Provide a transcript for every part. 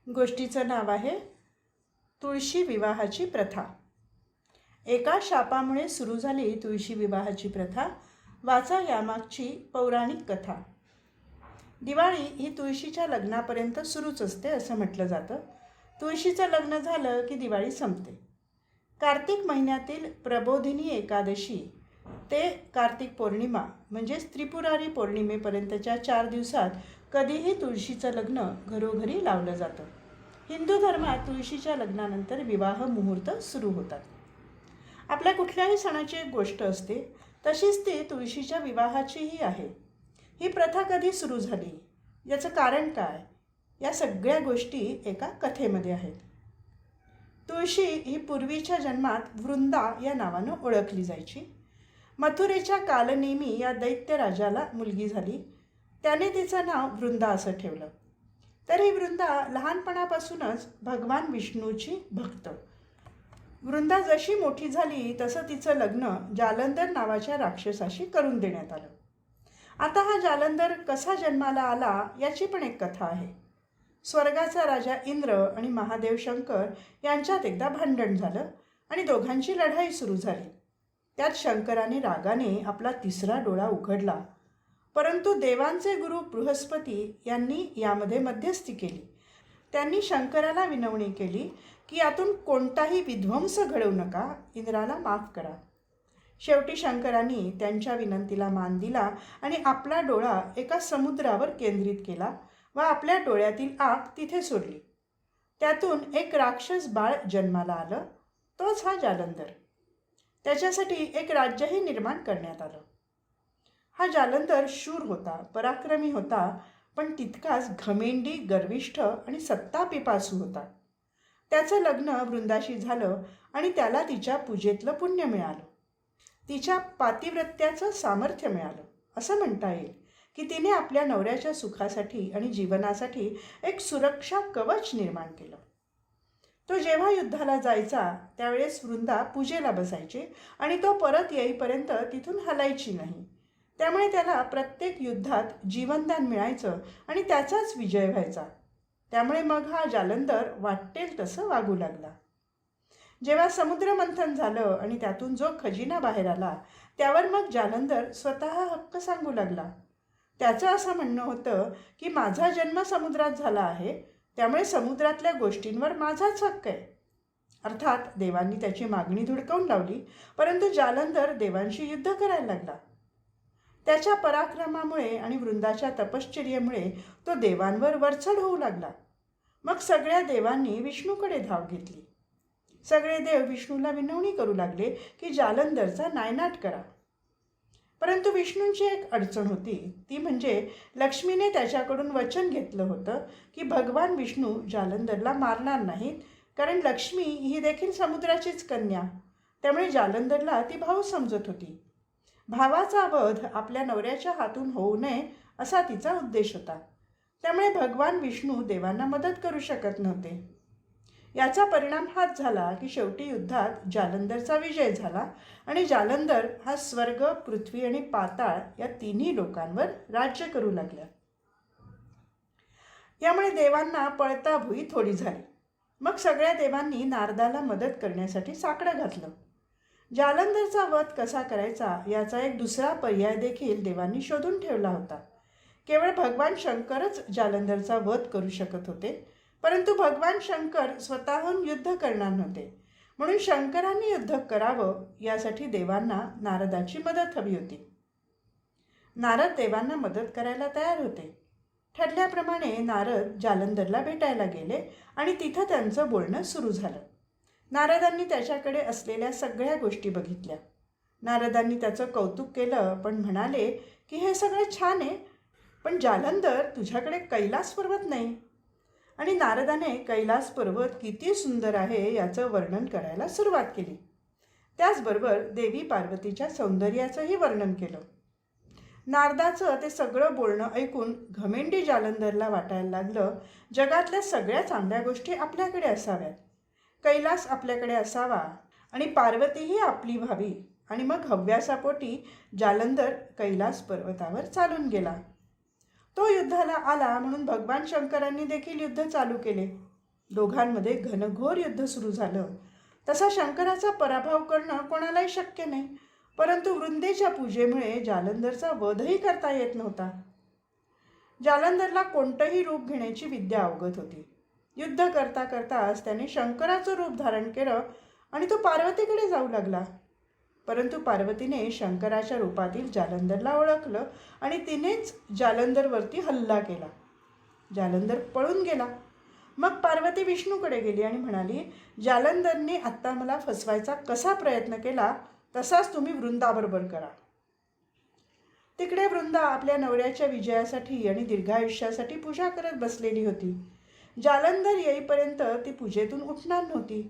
गोष्टीचं नाव आहे तुळशी विवाहाची प्रथा. एका शापामुळे सुरू झाली तुळशी विवाहाची प्रथा. वाचा यामागची पौराणिक कथा. दिवाळी ही तुळशीच्या लग्नापर्यंत सुरूच असते असं म्हटलं जातं. तुळशीचं लग्न झालं की दिवाळी संपते. कार्तिक महिन्यातील प्रबोधिनी एकादशी ते कार्तिक पौर्णिमा म्हणजेच त्रिपुरारी पौर्णिमेपर्यंतच्या 4 दिवसात कधीही तुळशीचं लग्न घरोघरी लावलं जातं. हिंदू धर्मात तुळशीच्या लग्नानंतर विवाह मुहूर्त सुरू होतात. आपल्या कुठल्याही सणाची एक गोष्ट असते, तशीच ती तुळशीच्या विवाहाचीही आहे. ही प्रथा कधी सुरू झाली, याचं कारण काय, या सगळ्या गोष्टी एका कथेमध्ये आहेत. तुळशी ही पूर्वीच्या जन्मात वृंदा या नावानं ओळखली जायची. मथुरेच्या कालनेमी या दैत्य राजाला मुलगी झाली. त्याने तिचं नाव वृंदा असं ठेवलं. तर ही वृंदा लहानपणापासूनच भगवान विष्णूची भक्त. वृंदा जशी मोठी झाली तसं तिचं लग्न जालंधर नावाच्या राक्षसाशी करून देण्यात आलं. आता हा जालंधर कसा जन्माला आला याची पण एक कथा आहे. स्वर्गाचा राजा इंद्र आणि महादेव शंकर यांच्यात एकदा भांडण झालं आणि दोघांची लढाई सुरू झाली. त्यात शंकराने रागाने आपला तिसरा डोळा उघडला, परंतु देवांचे गुरु बृहस्पती यांनी यामध्ये मध्यस्थी केली. त्यांनी शंकराला विनवणी केली की यातून कोणताही विध्वंस घडवू नका, इंद्राला माफ करा. शेवटी शंकरांनी त्यांच्या विनंतीला मान दिला आणि आपला डोळा एका समुद्रावर केंद्रित केला व आपल्या डोळ्यातील आग तिथे सोडली. त्यातून एक राक्षस बाळ जन्माला आलं. तोच हा जालंधर. त्याच्यासाठी एक राज्यही निर्माण करण्यात आलं. हा जालंधर शूर होता, पराक्रमी होता, पण तितकाच घमेंडी, गर्विष्ठ आणि सत्तापिपासू होता. त्याचं लग्न वृंदाशी झालं आणि त्याला तिच्या पूजेतलं पुण्य मिळालं. तिच्या पातिव्रत्याचं सामर्थ्य मिळालं. असं म्हणता येईल की तिने आपल्या नवऱ्याच्या सुखासाठी आणि जीवनासाठी एक सुरक्षा कवच निर्माण केलं. तो जेव्हा युद्धाला जायचा त्यावेळेस वृंदा पूजेला बसायची आणि तो परत येईपर्यंत तिथून हलायची नाही. त्यामुळे त्याला प्रत्येक युद्धात जीवनदान मिळायचं आणि त्याचाच विजय व्हायचा. त्यामुळे मग हा जालंधर वाटेल तसं वागू लागला. जेव्हा समुद्रमंथन झालं आणि त्यातून जो खजिना बाहेर आला त्यावर मग जालंधर स्वतः हक्क सांगू लागला. त्याचं असं म्हणणं होतं की माझा जन्म समुद्रात झाला आहे, त्यामुळे समुद्रातल्या गोष्टींवर माझाच हक्क आहे. अर्थात देवांनी त्याची मागणी धुडकावून लावली, परंतु जालंधर देवांशी युद्ध करायला लागला. त्याच्या पराक्रमामुळे आणि वृंदाच्या तपश्चर्येमुळे तो देवांवर वरचढ होऊ लागला. मग सगळ्या देवांनी विष्णूकडे धाव घेतली. सगळे देव विष्णूला विनवणी करू लागले की जालंधरचा नायनाट करा. परंतु विष्णूंची एक अडचण होती, ती म्हणजे लक्ष्मीने त्याच्याकडून वचन घेतलं होतं की भगवान विष्णू जालंधरला मारणार नाहीत, कारण लक्ष्मी ही देखील समुद्राचीच कन्या. त्यामुळे जालंधरला ती भाऊ समजत होती. भावाचा वध आपल्या नवऱ्याच्या हातून होऊ नये असा तिचा उद्देश होता. त्यामुळे भगवान विष्णू देवांना मदत करू शकत नव्हते. याचा परिणाम हाच झाला की शेवटी युद्धात जालंधरचा विजय झाला आणि जालंधर हा स्वर्ग, पृथ्वी आणि पाताळ या तिन्ही लोकांवर राज्य करू लागला. यामुळे देवांना पळताभुई थोडी झाली. मग सगळ्या देवांनी नारदाला मदत करण्यासाठी साकडं घातलं. जालंधरचा वध कसा करायचा याचा एक दुसरा पर्याय देखील देवांनी शोधून ठेवला होता. केवळ भगवान शंकरच जालंधरचा वध करू शकत होते, परंतु भगवान शंकर स्वतःहून युद्ध करणार नव्हते. म्हणून शंकरांनी युद्ध करावं यासाठी देवांना नारदाची मदत हवी होती. नारद देवांना मदत करायला तयार होते. ठरल्याप्रमाणे नारद जालंधरला भेटायला गेले आणि तिथं त्यांचं बोलणं सुरू झालं. नारदांनी त्याच्याकडे असलेल्या सगळ्या गोष्टी बघितल्या. नारदांनी त्याचं कौतुक केलं, पण म्हणाले की हे सगळं छान आहे, पण जालंधर तुझ्याकडे कैलास पर्वत नाही. आणि नारदाने कैलास पर्वत किती सुंदर आहे याचं वर्णन करायला सुरुवात केली. त्याचबरोबर देवी पार्वतीच्या सौंदर्याचंही वर्णन केलं. नारदाचं ते सगळं बोलणं ऐकून घमेंडी जालंधरला वाटायला लागलं, जगातल्या सगळ्या चांगल्या गोष्टी आपल्याकडे असाव्यात, कैलास आपल्याकडे असावा आणि पार्वतीही आपली व्हावी. आणि मग हव्यासापोटी जालंधर कैलास पर्वतावर चालून गेला. तो युद्धाला आला म्हणून भगवान शंकरांनी देखील युद्ध चालू केले. दोघांमध्ये घनघोर युद्ध सुरू झालं. तसा शंकराचा पराभव करणं कोणालाही शक्य नाही, परंतु वृंदेच्या पूजेमुळे जालंधरचा वधही करता येत नव्हता. जालंधरला कोणतंही रूप घेण्याची विद्या अवगत होती. युद्ध करता करताच त्याने शंकराचं रूप धारण केलं आणि तो पार्वतीकडे जाऊ लागला. परंतु पार्वतीने शंकराच्या रूपातील जालंधरला ओळखलं आणि तिनेच जालंधरवरती हल्ला केला. जालंधर पळून गेला. मग पार्वती विष्णूकडे गेली आणि म्हणाली, जालंधरने आत्ता मला फसवायचा कसा प्रयत्न केला तसाच तुम्ही वृंदाबरोबर करा. तिकडे वृंदा आपल्या नवऱ्याच्या विजयासाठी आणि दीर्घायुष्यासाठी पूजा करत बसलेली होती. जालंधर येईपर्यंत ती पूजेतून उठणार नव्हती.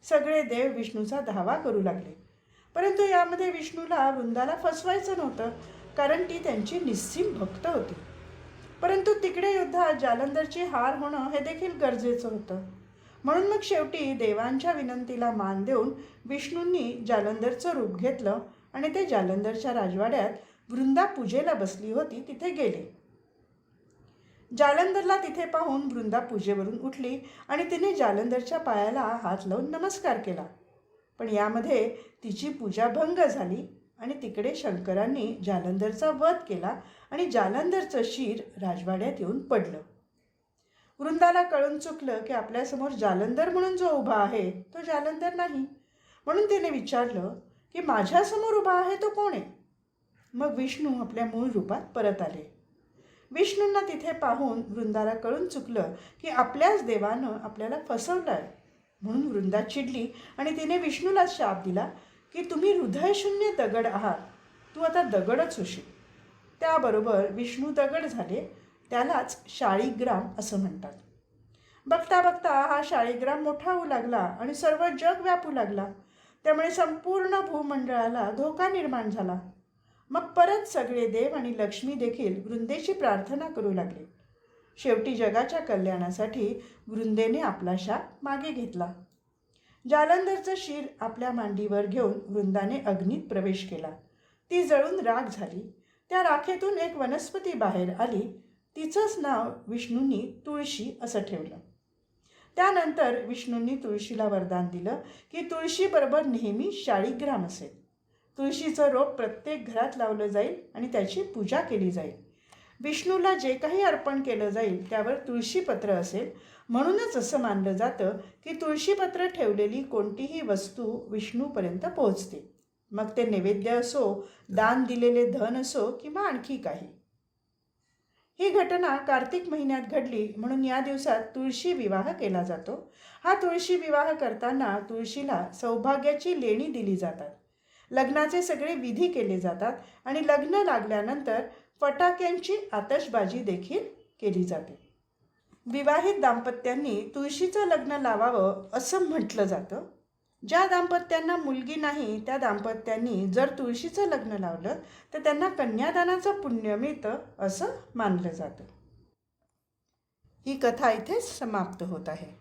सगळे देव विष्णूचा धावा करू लागले, परंतु यामध्ये विष्णूला वृंदाला फसवायचं नव्हतं, कारण ती त्यांची निस्सीम भक्त होती. परंतु तिकडे युद्धात जालंधरची हार होणं हे देखील गरजेचं होतं. म्हणून मग शेवटी देवांच्या विनंतीला मान देऊन विष्णूंनी जालंधरचं रूप घेतलं आणि ते जालंधरच्या राजवाड्यात वृंदा पूजेला बसली होती तिथे गेले. जालंधरला तिथे पाहून वृंदा पूजेवरून उठली आणि तिने जालंधरच्या पायाला हात लावून नमस्कार केला. पण यामध्ये तिची पूजा भंग झाली आणि तिकडे शंकरांनी जालंधरचा वध केला आणि जालंधरचं शिर राजवाड्यात येऊन पडलं. वृंदाला कळून चुकलं की आपल्यासमोर जालंधर म्हणून जो उभा आहे तो जालंधर नाही. म्हणून तिने विचारलं की माझ्यासमोर उभा आहे तो कोण आहे? मग विष्णू आपल्या मूळ रूपात परत आले. विष्णूंना तिथे पाहून वृंदाला कळून चुकलं की आपल्याच देवानं आपल्याला फसवलं आहे. म्हणून वृंदा चिडली आणि तिने विष्णूला शाप दिला की तुम्ही हृदयशून्य दगड आहात, तू आता दगडच होशील. त्याबरोबर विष्णू दगड झाले. त्यालाच शाळीग्राम असं म्हणतात. बघता बघता हा शाळीग्राम मोठा होऊ लागला आणि सर्व जग व्यापू लागला. त्यामुळे संपूर्ण भूमंडळाला धोका निर्माण झाला. मग परत सगळे देव आणि लक्ष्मी देखील वृंदेची प्रार्थना करू लागले. शेवटी जगाच्या कल्याणासाठी वृंदेने आपला शाप मागे घेतला. जालंधरचं शिर आपल्या मांडीवर घेऊन वृंदाने अग्नीत प्रवेश केला. ती जळून राख झाली. त्या राखेतून एक वनस्पती बाहेर आली. तिचंच नाव विष्णूंनी तुळशी असं ठेवलं. त्यानंतर विष्णूंनी तुळशीला वरदान दिलं की तुळशीबरोबर नेहमी शाळीग्राम असेल. तुळशीचं रोप प्रत्येक घरात लावलं जाईल आणि त्याची पूजा केली जाईल. विष्णूला जे काही अर्पण केलं जाईल त्यावर तुळशीपत्र असेल. म्हणूनच असं मानलं जातं की तुळशीपत्र ठेवलेली कोणतीही वस्तू विष्णूपर्यंत पोहोचते. मग ते नैवेद्य असो, दान दिलेले धन असो किंवा आणखी काही. ही घटना कार्तिक महिन्यात घडली म्हणून या दिवसात तुळशी विवाह केला जातो. हा तुळशी विवाह करताना तुळशीला सौभाग्याची लेणी दिली जातात. लग्नाचे सगळे विधी केले जातात आणि लग्न लागल्यानंतर फटाक्यांची आतषबाजी देखील केली जाते. विवाहित दाम्पत्यांनी तुळशीचं लग्न लावावं असं म्हटलं जातं. ज्या दाम्पत्यांना मुलगी नाही त्या दाम्पत्यांनी जर तुळशीचं लग्न लावलं तर त्यांना कन्यादानाचं पुण्य मिळतं असं मानलं जातं. ही कथा इथेच समाप्त होत आहे.